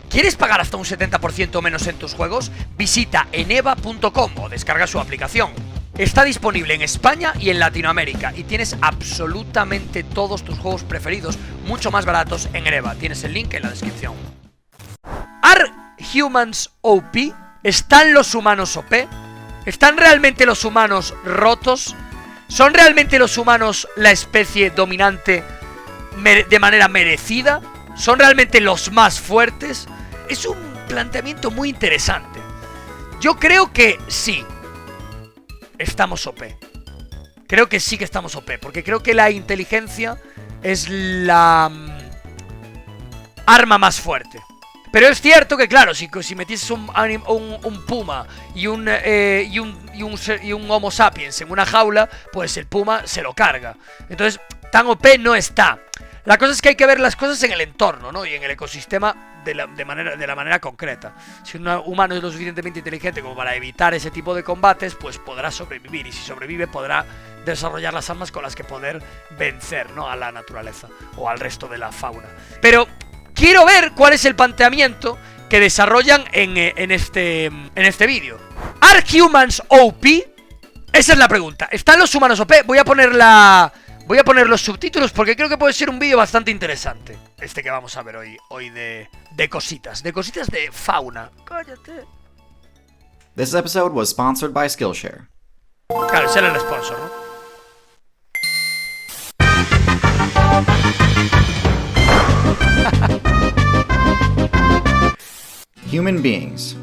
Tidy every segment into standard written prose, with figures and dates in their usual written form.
¿Quieres pagar hasta un 70% menos en tus juegos? Visita eneva.com o descarga su aplicación. Está disponible en España y en Latinoamérica y tienes absolutamente todos tus juegos preferidos mucho más baratos en Eneva. Tienes el link en la descripción. ¿Are humans OP? ¿Están los humanos OP? ¿Están realmente los humanos rotos? ¿Son realmente los humanos la especie dominante de manera merecida? ¿Son realmente los más fuertes? Es un planteamiento muy interesante. Yo creo que sí. Estamos OP. Creo que sí que estamos OP. Porque creo que la inteligencia es la arma más fuerte. Pero es cierto que, claro, si metieses un puma y un Homo sapiens en una jaula, pues el puma se lo carga. Entonces, tan OP no está. La cosa es que hay que ver las cosas en el entorno, ¿no? Y en el ecosistema de la manera concreta. Si un humano es lo suficientemente inteligente como para evitar ese tipo de combates, pues podrá sobrevivir. Y si sobrevive, podrá desarrollar las armas con las que poder vencer, ¿no? A la naturaleza o al resto de la fauna. Pero quiero ver cuál es el planteamiento que desarrollan en este vídeo. ¿Are humans OP? Esa es la pregunta. ¿Están los humanos OP? Voy a poner los subtítulos porque creo que puede ser un vídeo bastante interesante. Este que vamos a ver hoy de cositas. De cositas de fauna. Cállate. This episode was sponsored by Skillshare. Claro, ese era el sponsor, ¿no? Human beings.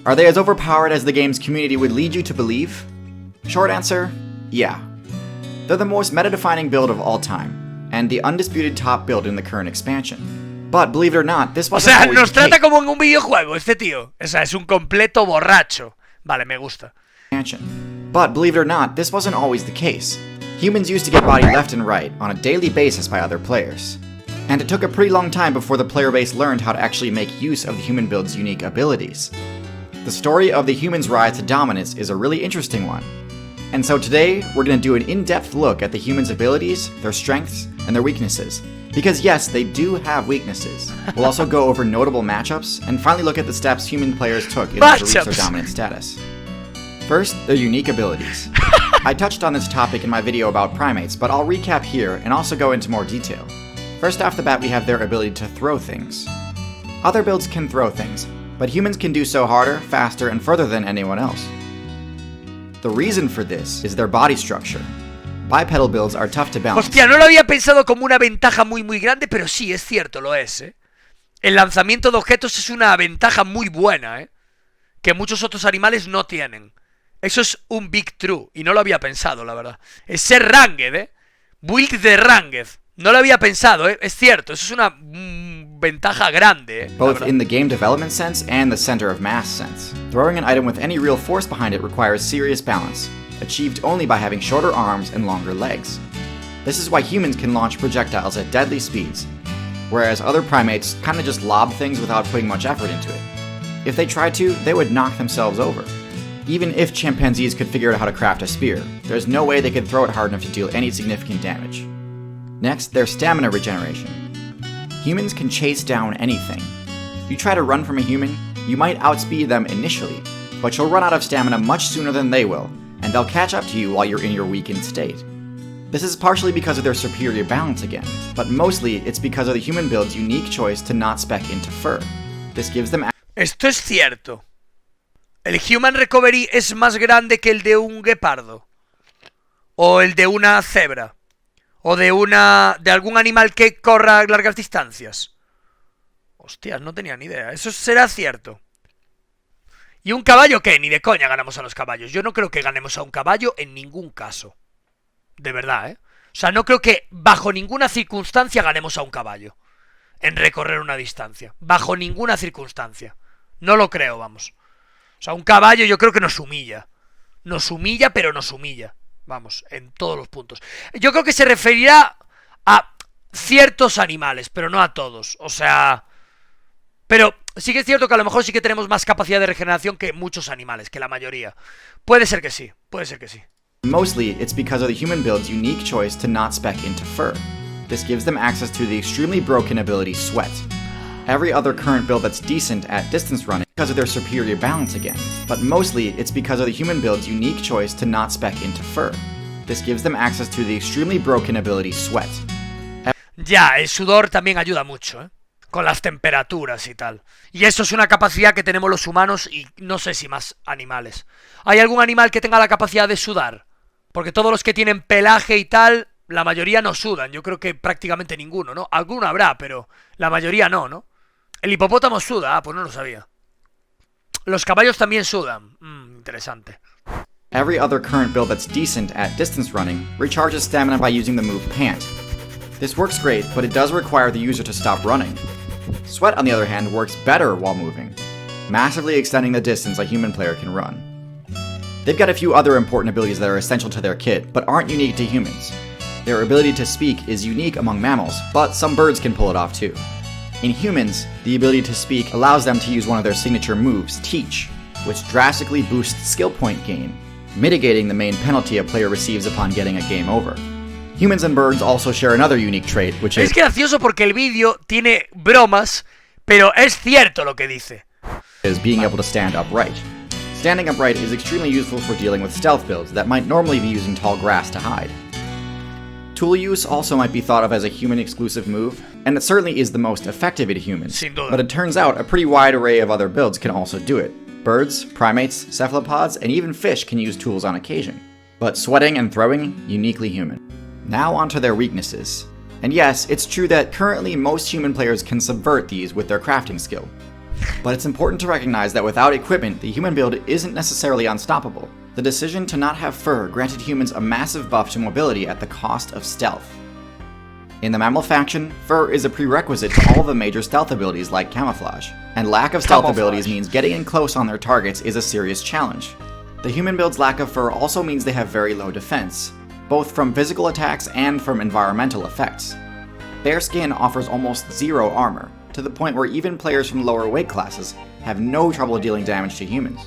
Are they as overpowered as the game's community would lead you to believe? Short answer, yeah. They're the most meta-defining build of all time, and the undisputed top build in the current expansion. But believe it or not, this wasn't always nos the trata case. como en un videojuego este tío. O sea, es un completo borracho. Vale, me gusta. But believe it or not, this wasn't always the case. Humans used to get bodied left and right on a daily basis by other players. And it took a pretty long time before the player base learned how to actually make use of the human build's unique abilities. The story of the humans' rise to dominance is a really interesting one. And so today, we're going to do an in-depth look at the humans' abilities, their strengths, and their weaknesses. Because yes, they do have weaknesses. We'll also go over notable matchups, and finally look at the steps human players took in order to reach their dominant status. First, their unique abilities. I touched on this topic in my video about primates, but I'll recap here and also go into more detail. First off the bat, we have their ability to throw things. Other builds can throw things, but humans can do so harder, faster, and further than anyone else. The reason for this is their body structure. Bipedal builds are tough to balance. Hostia, no lo había pensado como una ventaja muy grande, pero sí, es cierto, lo es, ¿eh? El lanzamiento de objetos es una ventaja muy buena, ¿eh? Que muchos otros animales no tienen. Eso es un big true, y no lo había pensado, la verdad. Es ser ranged, ¿eh? Build de ranged. No lo había pensado, ¿eh? Es cierto, eso es una ventaja grande, ¿eh? Both in the game development sense and the center of mass sense. Throwing an item with any real force behind it requires serious balance, achieved only by having shorter arms and longer legs. This is why humans can launch projectiles at deadly speeds, whereas other primates kinda just lob things without putting much effort into it. If they tried to, they would knock themselves over. Even if chimpanzees could figure out how to craft a spear, there's no way they could throw it hard enough to deal any significant damage. Next, their stamina regeneration. Humans can chase down anything. You try to run from a human, you might outspeed them initially, but you'll run out of stamina much sooner than they will, and they'll catch up to you while you're in your weakened state. This is partially because of their superior balance again, but mostly it's because of the human build's unique choice to not spec into fur. This gives them... Esto es cierto. El Human Recovery es más grande que el de un guepardo. O el de una cebra. O de algún animal que corra largas distancias. Hostias, no tenía ni idea. Eso será cierto. ¿Y un caballo qué? Ni de coña ganamos a los caballos. Yo no creo que ganemos a un caballo en ningún caso. De verdad, ¿eh? O sea, no creo que bajo ninguna circunstancia ganemos a un caballo en recorrer una distancia. Bajo ninguna circunstancia. No lo creo, vamos. O sea, un caballo yo creo que nos humilla. Nos humilla, pero nos humilla. Vamos, en todos los puntos. Yo creo que se referirá a ciertos animales, pero no a todos. O sea... Pero sí que es cierto que a lo mejor sí que tenemos más capacidad de regeneración que muchos animales, que la mayoría. Puede ser que sí, puede ser que sí. Mostly, it's because of the human build's unique choice to not spec into fur. This gives them access to the extremely broken ability Sweat. Every other current build that's decent at distance running because of their superior balance again, but mostly it's because of the human build's unique choice to not spec into fur. This gives them access to the extremely broken ability Sweat. Ya, el sudor también ayuda mucho, ¿eh? Con las temperaturas y tal. Y eso es una capacidad que tenemos los humanos y no sé si más animales. ¿Hay algún animal que tenga la capacidad de sudar? Porque todos los que tienen pelaje y tal, la mayoría no sudan. Yo creo que prácticamente ninguno, ¿no? Alguno habrá, pero la mayoría no, ¿no? El hipopótamo suda, pues no lo sabía. Los caballos también sudan. Interesante. Every other current build that's decent at distance running recharges stamina by using the move Pant. This works great, but it does require the user to stop running. Sweat, on the other hand, works better while moving, massively extending the distance a human player can run. They've got a few other important abilities that are essential to their kit, but aren't unique to humans. Their ability to speak is unique among mammals, but some birds can pull it off too. In humans, the ability to speak allows them to use one of their signature moves, Teach, which drastically boosts skill point gain, mitigating the main penalty a player receives upon getting a game over. Humans and birds also share another unique trait, which is... Es gracioso porque el vídeo tiene bromas, pero es cierto lo que dice. ...is being able to stand upright. Standing upright is extremely useful for dealing with stealth builds that might normally be using tall grass to hide. Tool use also might be thought of as a human-exclusive move, and it certainly is the most effective to humans. Sin duda. But it turns out a pretty wide array of other builds can also do it. Birds, primates, cephalopods, and even fish can use tools on occasion. But sweating and throwing, uniquely human. Now onto their weaknesses. And yes, it's true that currently most human players can subvert these with their crafting skill. But it's important to recognize that without equipment, the human build isn't necessarily unstoppable. The decision to not have fur granted humans a massive buff to mobility at the cost of stealth. In the mammal faction, fur is a prerequisite to all the major stealth abilities like camouflage, and lack of stealth abilities means getting in close on their targets is a serious challenge. The human build's lack of fur also means they have very low defense, both from physical attacks and from environmental effects. Bare skin offers almost zero armor, to the point where even players from lower weight classes have no trouble dealing damage to humans.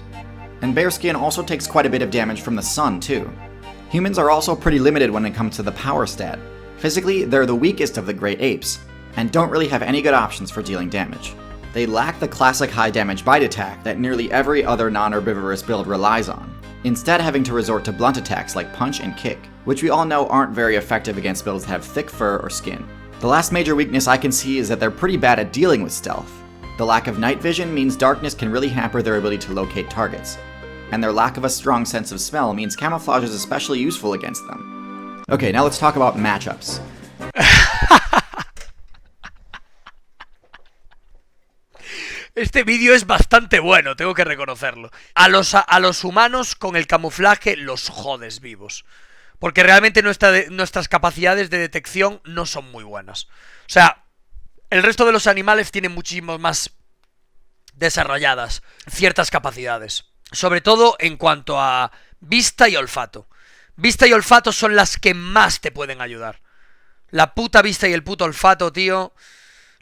And bare skin also takes quite a bit of damage from the sun too. Humans are also pretty limited when it comes to the power stat. Physically, they're the weakest of the great apes, and don't really have any good options for dealing damage. They lack the classic high damage bite attack that nearly every other non-herbivorous build relies on, instead having to resort to blunt attacks like punch and kick, which we all know aren't very effective against builds that have thick fur or skin. The last major weakness I can see is that they're pretty bad at dealing with stealth. The lack of night vision means darkness can really hamper their ability to locate targets, and their lack of a strong sense of smell means camouflage is especially useful against them. Okay, now let's talk about matchups. Este vídeo es bastante bueno, tengo que reconocerlo. A los humanos con el camuflaje los jodes vivos. Porque realmente nuestras capacidades de detección no son muy buenas. O sea, el resto de los animales tienen muchísimo más desarrolladas ciertas capacidades. Sobre todo en cuanto a vista y olfato. Vista y olfato son las que más te pueden ayudar. La puta vista y el puto olfato, tío.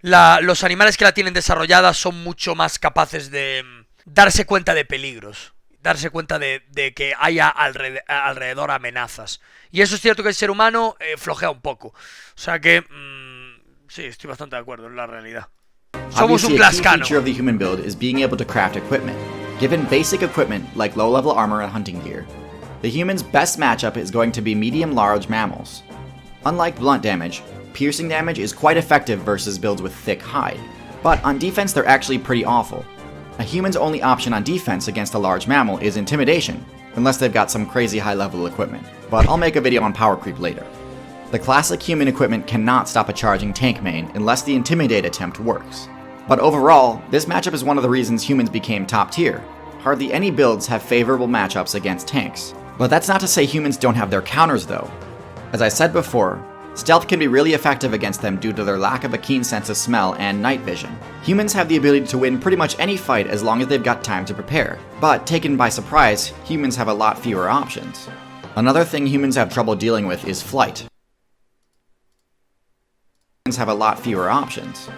Los animales que la tienen desarrollada son mucho más capaces de darse cuenta de peligros. Darse cuenta de que haya alrededor amenazas. Y eso es cierto que el ser humano flojea un poco. O sea que... sí, estoy bastante de acuerdo en la realidad. Somos un plascano. A key feature of the human build is being able to craft equipment. Given basic equipment like low-level armor and hunting gear, the human's best matchup is going to be medium-large mammals. Unlike blunt damage, piercing damage is quite effective versus builds with thick hide. But on defense, they're actually pretty awful. A human's only option on defense against a large mammal is intimidation, unless they've got some crazy high-level equipment. But I'll make a video on power creep later. The classic human equipment cannot stop a charging tank main unless the intimidate attempt works. But overall, this matchup is one of the reasons humans became top tier. Hardly any builds have favorable matchups against tanks. But that's not to say humans don't have their counters though. As I said before, stealth can be really effective against them due to their lack of a keen sense of smell and night vision. Humans have the ability to win pretty much any fight as long as they've got time to prepare. But taken by surprise, humans have a lot fewer options. Another thing humans have trouble dealing with is flight. Humans have a lot fewer options.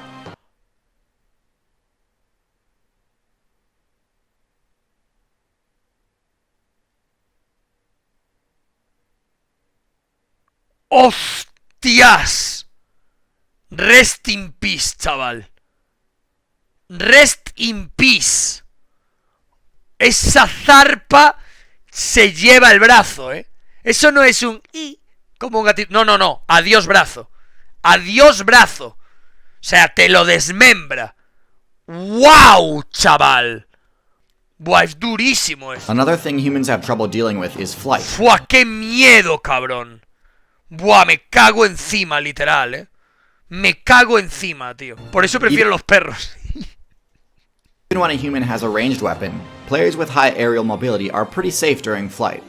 ¡Hostias! Rest in peace, chaval. Rest in peace. Esa zarpa se lleva el brazo, ¿eh? Eso no es un i como un gatito. No, no, no. Adiós brazo. Adiós brazo. O sea, te lo desmembra. ¡Wow, chaval! Buah, es durísimo eso. Another thing humans have trouble dealing with is flight. ¡Fua, qué miedo, cabrón! Buah, me cago encima, literal, ¿eh? Me cago encima, tío. Por eso prefiero los perros. Even when a human has a ranged weapon, players with high aerial mobility are pretty safe during flight.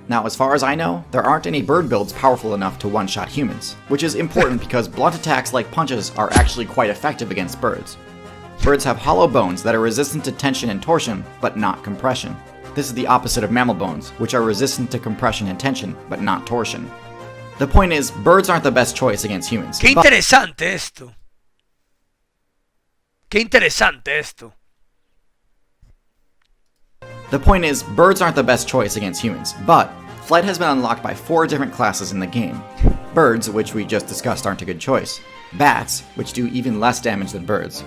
Now, as far as I know, there aren't any bird builds powerful enough to one-shot humans, which is important because blunt attacks like punches are actually quite effective against birds. Birds have hollow bones that are resistant to tension and torsion, but not compression. This is the opposite of mammal bones, which are resistant to compression and tension, but not torsion. The point is, birds aren't the best choice against humans. Qué interesante esto. Qué interesante esto. The point is, birds aren't the best choice against humans, but flight has been unlocked by 4 different classes in the game. Birds, which we just discussed, aren't a good choice. Bats, which do even less damage than birds.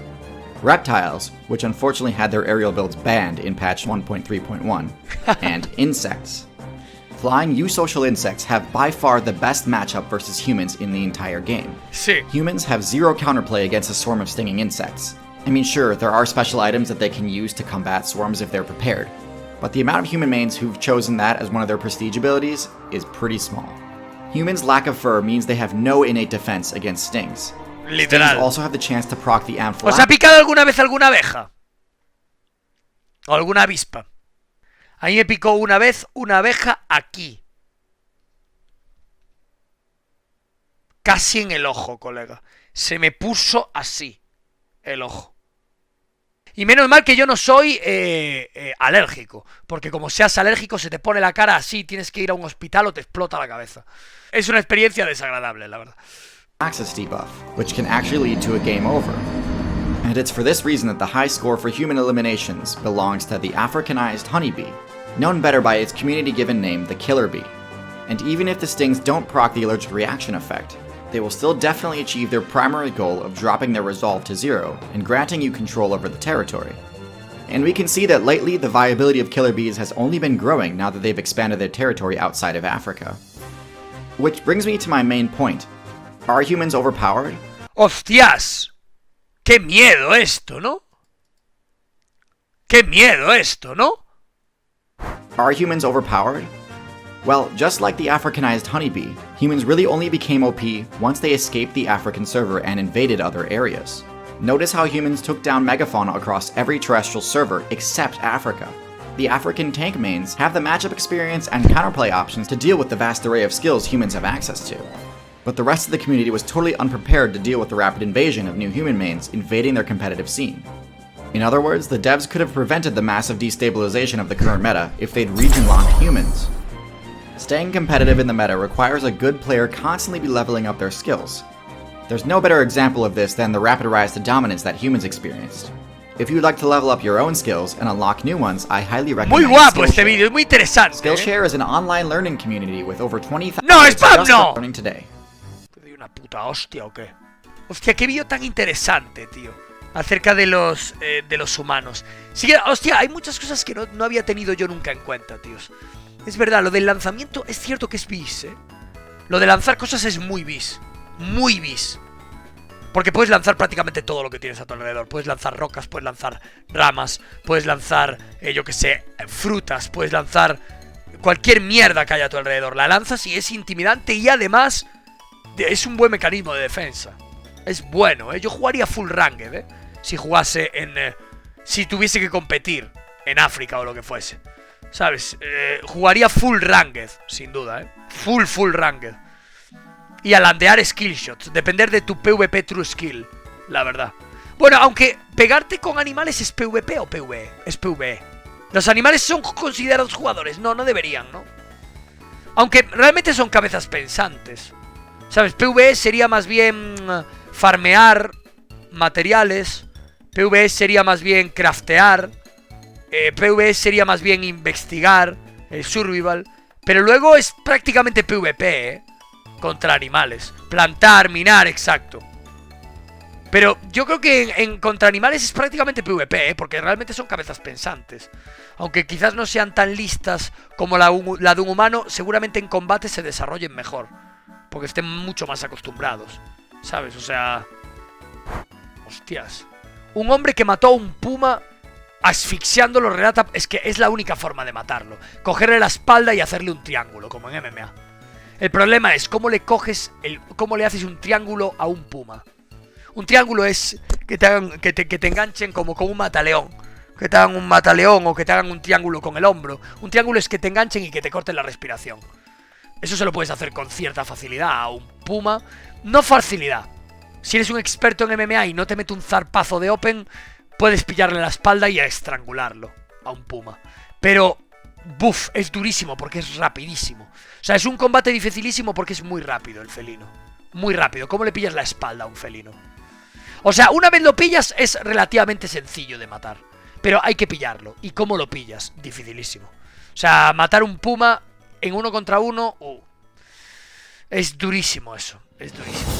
Reptiles, which unfortunately had their aerial builds banned in patch 1.3.1. And insects. Flying eusocial insects have by far the best matchup versus humans in the entire game. Sí. Humans have 0 counterplay against a swarm of stinging insects. I mean, sure, there are special items that they can use to combat swarms if they're prepared, but the amount of human mains who've chosen that as one of their prestige abilities is pretty small. Humans' lack of fur means they have no innate defense against stings. Stings Literal. also have the chance to proc the ¿Os ha Amphalanx. picado alguna vez alguna abeja? ¿O alguna avispa? A mí me picó una vez una abeja aquí. Casi en el ojo, colega. Se me puso así el ojo. Y menos mal que yo no soy alérgico. Porque como seas alérgico se te pone la cara así, tienes que ir a un hospital o te explota la cabeza. Es una experiencia desagradable, la verdad. Axis debuff, which can actually lead to a game over. And it's for this reason that the high score for human eliminations belongs to the Africanized honeybee, known better by its community-given name, the killer bee. And even if the stings don't proc the allergic reaction effect, they will still definitely achieve their primary goal of dropping their resolve to 0 and granting you control over the territory. And we can see that lately the viability of killer bees has only been growing now that they've expanded their territory outside of Africa. Which brings me to my main point. Are humans overpowered? ¡Hostias! ¡Qué miedo esto!, ¿no? ¡Qué miedo esto!, ¿no? Are humans overpowered? Well, just like the Africanized honeybee, humans really only became OP once they escaped the African server and invaded other areas. Notice how humans took down megafauna across every terrestrial server except Africa. The African tank mains have the matchup experience and counterplay options to deal with the vast array of skills humans have access to. But the rest of the community was totally unprepared to deal with the rapid invasion of new human mains invading their competitive scene. In other words, the devs could have prevented the massive destabilization of the current meta if they'd region-locked humans. Staying competitive in the meta requires a good player constantly be leveling up their skills. There's no better example of this than the rapid rise to dominance that humans experienced. If you'd like to level up your own skills and unlock new ones, I highly recommend Muy guapo este Skillshare. vídeo, es muy interesante. Skillshare is an online learning community with over 20,000 No, just spam, no! for learning today. ¿Te doy una puta hostia o qué? Hostia, qué vídeo tan interesante, tío. Acerca de los humanos. Sí que, hostia, hay muchas cosas que no había tenido yo nunca en cuenta, tíos. Es verdad, lo del lanzamiento es cierto que es bis, ¿eh? Lo de lanzar cosas es muy bis. Muy bis. Porque puedes lanzar prácticamente todo lo que tienes a tu alrededor. Puedes lanzar rocas, puedes lanzar ramas, puedes lanzar, yo que sé, frutas, puedes lanzar cualquier mierda que haya a tu alrededor. La lanzas y es intimidante y además es un buen mecanismo de defensa. Es bueno, ¿eh? Yo jugaría full ranked, ¿eh? Si jugase en... si tuviese que competir en África o lo que fuese. ¿Sabes? Jugaría full ranked, sin duda, ¿eh? Full ranked. Y alandear skill shots, depender de tu PvP true skill, la verdad. Bueno, aunque pegarte con animales es PvP o PvE, es PvE. ¿Los animales son considerados jugadores? No, no deberían, ¿no? Aunque realmente son cabezas pensantes. ¿Sabes? PvE sería más bien farmear materiales. PvE sería más bien craftear. PvE sería más bien investigar, el survival. Pero luego es prácticamente PvP, ¿eh? Contra animales. Plantar, minar, exacto. Pero yo creo que en contra animales es prácticamente PvP, ¿eh? Porque realmente son cabezas pensantes. Aunque quizás no sean tan listas como la de un humano, seguramente en combate se desarrollen mejor. Porque estén mucho más acostumbrados, ¿sabes? O sea... Hostias. Un hombre que mató a un puma asfixiándolo relata... Es que es la única forma de matarlo. Cogerle la espalda y hacerle un triángulo, como en MMA. El problema es cómo le coges... cómo le haces un triángulo a un puma. Un triángulo es que te enganchen como con un mataleón. Que te hagan un mataleón o que te hagan un triángulo con el hombro. Un triángulo es que te enganchen y que te corten la respiración. Eso se lo puedes hacer con cierta facilidad a un puma. No facilidad. Si eres un experto en MMA y no te mete un zarpazo de Open, puedes pillarle la espalda y estrangularlo a un puma. Pero, buf, es durísimo porque es rapidísimo. O sea, es un combate dificilísimo porque es muy rápido el felino. Muy rápido. ¿Cómo le pillas la espalda a un felino? O sea, una vez lo pillas es relativamente sencillo de matar. Pero hay que pillarlo. ¿Y cómo lo pillas? Dificilísimo. O sea, matar un puma en 1 contra 1... es durísimo eso. Es durísimo.